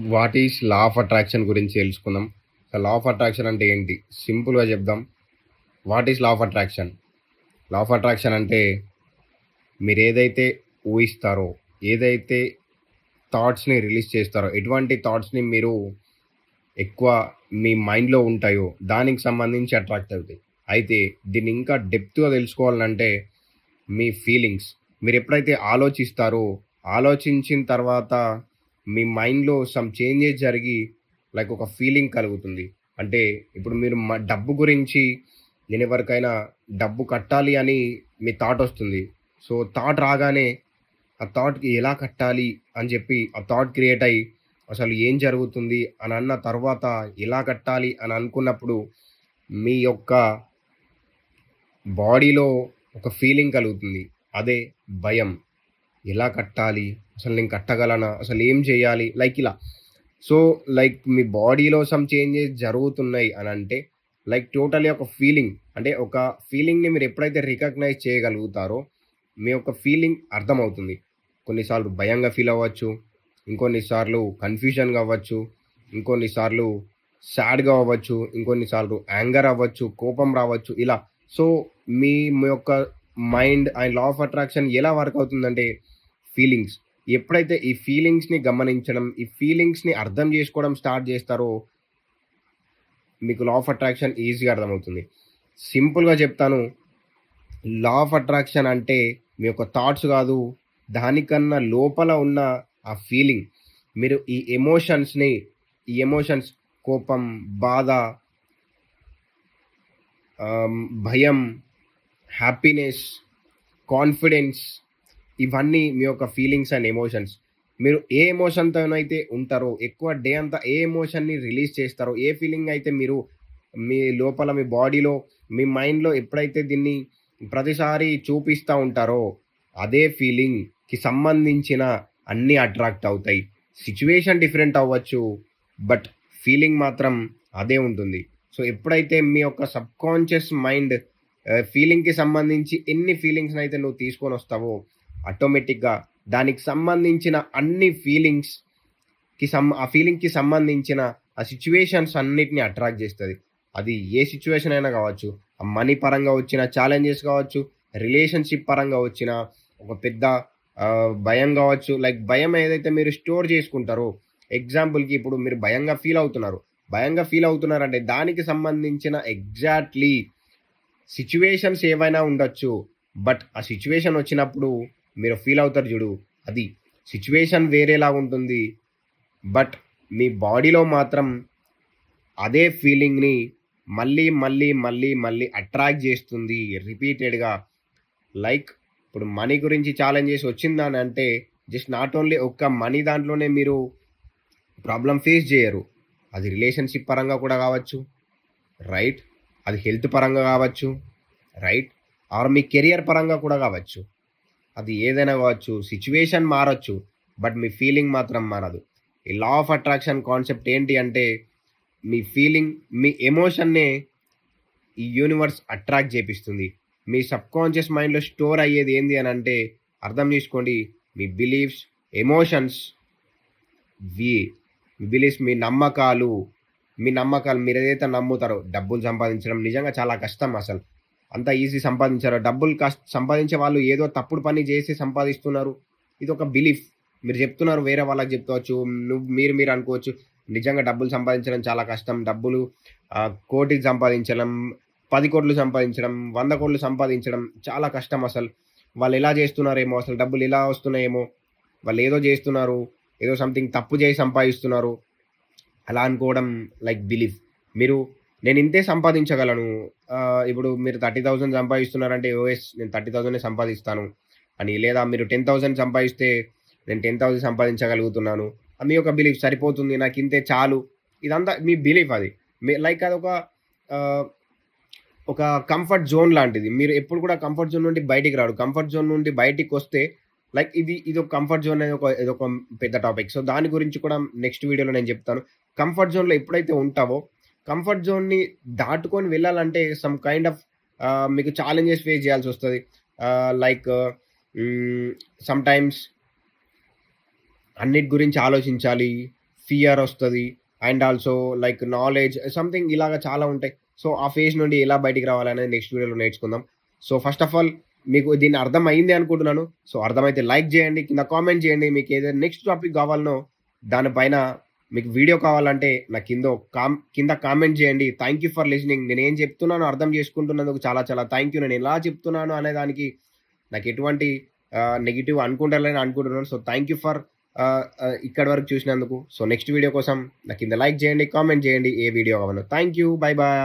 What is law of attraction గురించి తెలుసుకుందాం. Law of attraction అంటే ఏంటి? సింపుల్గా చెప్దాం. What is law of attraction? Law of attraction అంటే మీరు ఏదైతే ఊహిస్తారో, ఏదైతే థాట్స్ని రిలీజ్ చేస్తారో, ఎటువంటి థాట్స్ని మీరు ఎక్కువ మీ మైండ్లో ఉంటాయో దానికి సంబంధించి అట్రాక్ట్ అవుతాయి. అయితే దీన్ని ఇంకా డెప్త్గా తెలుసుకోవాలంటే మీ ఫీలింగ్స్, మీరు ఎప్పుడైతే ఆలోచిస్తారో, ఆలోచించిన తర్వాత మీ మైండ్లో సమ్ చేంజెస్ జరిగి లైక్ ఒక ఫీలింగ్ కలుగుతుంది. అంటే ఇప్పుడు మీరు డబ్బు గురించి, నేను ఎవరికైనా డబ్బు కట్టాలి అని మీ థాట్ వస్తుంది. సో థాట్ రాగానే ఆ థాట్‌కి ఎలా కట్టాలి అని చెప్పి ఆ థాట్ క్రియేట్ అయ్యి, అసలు ఏం జరుగుతుంది అని అన్న తర్వాత ఎలా కట్టాలి అని అనుకున్నప్పుడు మీ యొక్క బాడీలో ఒక ఫీలింగ్ కలుగుతుంది. అదే భయం. ఎలా కట్టాలి? అసలు నేను కట్టగలనా? అసలు ఏం చేయాలి? లైక్ ఇలా. సో, లైక్ మీ బాడీలో సమ్ చేంజెస్ జరుగుతున్నాయి అనంటే, లైక్ టోటల్లీ ఒక ఫీలింగ్. అంటే ఒక ఫీలింగ్‌ని మీరు ఎప్పుడైతే రికగ్నైజ్ చేయగలుగుతారో, మీ యొక్క ఫీలింగ్ అర్థమవుతుంది. కొన్నిసార్లు భయంగా ఫీల్ అవ్వచ్చు. ఇంకొన్ని సార్లు కన్‌ఫ్యూజన్‌గా అవ్వచ్చు. ఇంకొన్ని సార్లు సాడ్‌గా అవ్వచ్చు. ఇంకొన్ని సార్లు యాంగర్ అవ్వచ్చు. కోపం రావచ్చు. ఇలా. సో, మీ యొక్క mind and law of attraction ఎలా వర్క్ అవుతుందంటే ఫీలింగ్స్. ఎప్పుడైతే ఈ ఫీలింగ్స్‌ని గమనించడం, ఈ ఫీలింగ్స్‌ని అర్థం చేసుకోవడం స్టార్ట్ చేస్తారో, మీకు లా ఆఫ్ అట్రాక్షన్ ఈజీగా అర్థమవుతుంది. సింపుల్‌గా చెప్తాను. లా ఆఫ్ అట్రాక్షన్ అంటే మీ యొక్క థాట్స్ కాదు. దానికన్నా లోపల ఉన్న ఆ ఫీలింగ్. మీరు ఈ ఎమోషన్స్ కోపం, బాధ, భయం, హ్యాపీనెస్, కాన్ఫిడెన్స్, ఇవన్నీ మీ యొక్క ఫీలింగ్స్ అండ్ ఎమోషన్స్. మీరు ఏ ఎమోషన్‌తోనైతే ఉంటారో, ఎక్కువ డే అంతా ఏ ఎమోషన్‌ని రిలీజ్ చేస్తారో, ఏ ఫీలింగ్ అయితే మీరు మీ లోపల మీ బాడీలో, మీ మైండ్‌లో ఎప్పుడైతే దీన్ని ప్రతిసారి చూపిస్తా ఉంటారో, అదే ఫీలింగ్‌కి సంబంధించిన అన్నీ అట్రాక్ట్ అవుతాయి. సిట్యుయేషన్ డిఫరెంట్ అవ్వచ్చు. బట్ ఫీలింగ్ మాత్రం అదే ఉంటుంది. సో, ఎప్పుడైతే మీ యొక్క సబ్‌కాన్షియస్ మైండ్ ఫీలింగ్‌కి సంబంధించి ఎన్ని ఫీలింగ్స్‌నైతే నువ్వు తీసుకొనొస్తావో, ఆటోమేటిక్‌గా దానికి సంబంధించిన అన్ని ఆ ఫీలింగ్‌కి సంబంధించిన ఆ సిట్యుయేషన్స్ అన్నిటిని అట్రాక్ట్ చేస్తది. అది ఏ సిట్యుయేషన్ అయినా కావచ్చు. మనీ పరంగా వచ్చిన ఛాలెంజెస్ కావచ్చు, రిలేషన్‌షిప్ పరంగా వచ్చిన ఒక పెద్ద భయం కావచ్చు. లైక్ భయం ఏదైతే మీరు స్టోర్ చేసుకుంటారో, ఎగ్జాంపుల్‌కి ఇప్పుడు మీరు భయంగా ఫీల్ అవుతున్నారు. భయంగా ఫీల్ అవుతున్నారంటే దానికి సంబంధించిన ఎగ్జాక్ట్‌లీ సిట్యుయేషన్స్ ఏవైనా ఉండొచ్చు. బట్ ఆ సిట్యుయేషన్ వచ్చినప్పుడు మీరు ఫీల్ అవుతారు చూడు. అది సిట్యుయేషన్ వేరేలా ఉంటుంది. బట్ మీ బాడీలో మాత్రం అదే ఫీలింగ్‌ని మళ్ళీ, మళ్ళీ, మళ్ళీ, మళ్ళీ అట్రాక్ట్ చేస్తుంది రిపీటెడ్‌గా. లైక్ ఇప్పుడు మనీ గురించి ఛాలెంజెస్ వచ్చిందనంటే జస్ట్ నాట్ ఓన్లీ ఒక్క మనీ దాంట్లోనే మీరు ప్రాబ్లమ్ ఫేస్ చేయరు. అది రిలేషన్‌షిప్ పరంగా కూడా కావచ్చు. రైట్. అది హెల్త్ పరంగా కావచ్చు. రైట్. ఆర్ మీ కెరియర్ పరంగా కూడా కావచ్చు. అది ఏదైనా కావచ్చు. సిట్యుయేషన్ మారొచ్చు. బట్ మీ ఫీలింగ్ మాత్రం మారదు. ఈ లా ఆఫ్ అట్రాక్షన్ కాన్సెప్ట్ ఏంటి అంటే, మీ ఫీలింగ్, మీ ఎమోషన్‌నే ఈ యూనివర్స్ అట్రాక్ట్ చేపిస్తుంది. మీ సబ్‌కాన్షియస్ మైండ్‌లో స్టోర్ అయ్యేది ఏంది అనంటే, అర్థం చేసుకోండి. మీ బిలీఫ్స్, ఎమోషన్స్, వి బిలీఫ్స్, మీ నమ్మకాలు మీరేదైతే నమ్ముతారో, డబ్బులు సంపాదించడం నిజంగా చాలా కష్టం అసలు. అంత ఈజీ సంపాదించరు. డబ్బులు సంపాదించే వాళ్ళు ఏదో తప్పుడు పని చేసి సంపాదిస్తున్నారు. ఇదొక బిలీఫ్. మీరు చెప్తున్నారు, వేరే వాళ్ళకి చెప్పుకోవచ్చు. మీరు అనుకోవచ్చు, నిజంగా డబ్బులు సంపాదించడం చాలా కష్టం. డబ్బులు కోటికి సంపాదించడం, 10,00,00,000 సంపాదించడం, 100,00,00,000 సంపాదించడం చాలా కష్టం అసలు. వాళ్ళెలా చేస్తున్నారేమో, అసలు డబ్బులు ఎలా వస్తున్నాయేమో, వాళ్ళేదో చేస్తున్నారు. ఏదో సంథింగ్ తప్పు చేసి సంపాదిస్తున్నారు. అలా అనుకోవడం లైక్ బిలీఫ్. మీరు నేను ఇంతే సంపాదించగలను. ఇప్పుడు మీరు 30,000 సంపాదిస్తున్నారంటే ఓఎస్ నేను 30,000 సంపాదిస్తాను అని. లేదా మీరు 10,000 సంపాదిస్తే నేను 10,000 సంపాదించగలుగుతున్నాను. మీ యొక్క బిలీఫ్ సరిపోతుంది. నాకింతే చాలు. ఇదంతా మీ బిలీఫ్ అది. లైక్ అదొక ఆహ్, ఒక కంఫర్ట్ జోన్ లాంటిది. మీరు ఎప్పుడు కూడా కంఫర్ట్ జోన్ నుండి బయటికి రాడు. కంఫర్ట్ జోన్ నుండి బయటికొస్తే లైక్ ఇదొక కంఫర్ట్ జోన్ అనేది ఇదొక పెద్ద టాపిక్. సో, దాని గురించి కూడా నెక్స్ట్ వీడియోలో నేను చెప్తాను. కంఫర్ట్ జోన్‌లో ఎప్పుడైతే ఉంటావో, కంఫర్ట్ జోన్‌ని దాటుకొని వెళ్ళాలంటే సమ్ కైండ్ ఆఫ్ మీకు ఛాలెంజెస్ ఫేస్ చేయాల్సొస్తది. లైక్ సమ్‌టైమ్స్ అన్నిటి గురించి ఆలోచించాలి. ఫియర్ వస్తది. And also like knowledge something ఇలాగ చాలా ఉంటాయి. సో, ఆ ఫేజ్ నుండి ఎలా బయటికి రావాలనేది నెక్స్ట్ వీడియోలో నేర్చుకుందాం. సో, ఫస్ట్ ఆఫ్ ఆల్ మీకు దీన్ని అర్థమయింది అనుకుంటున్నాను. సో, అర్థమైతే లైక్ జేయండి. కింద కామెంట్ జేయండి. మీకేదైనా నెక్స్ట్ టాపిక్ గావాలనో దానిపైన మీకు వీడియో కావాలంటే నా కింద కామెంట్ జేయండి. Thank you for listening. నేనేం చెప్తున్నానో అర్థం చేసుకుంటున్నందుకు చాలా చాలా థాంక్ యూ. నేనెలా చెప్తున్నాను అనే దానికి నాకెటువంటి నెగెటివ్ అనుకుంటలేనని అనుకుంటున్నాను. సో, థాంక్ యూ ఫర్ ఇక్కడి వరకు చూసినందుకు. సో, నెక్స్ట్ వీడియో కోసం నా కింద లైక్ జేయండి, కామెంట్ జేయండి ఏ వీడియో కావాలో. Thank you. By by.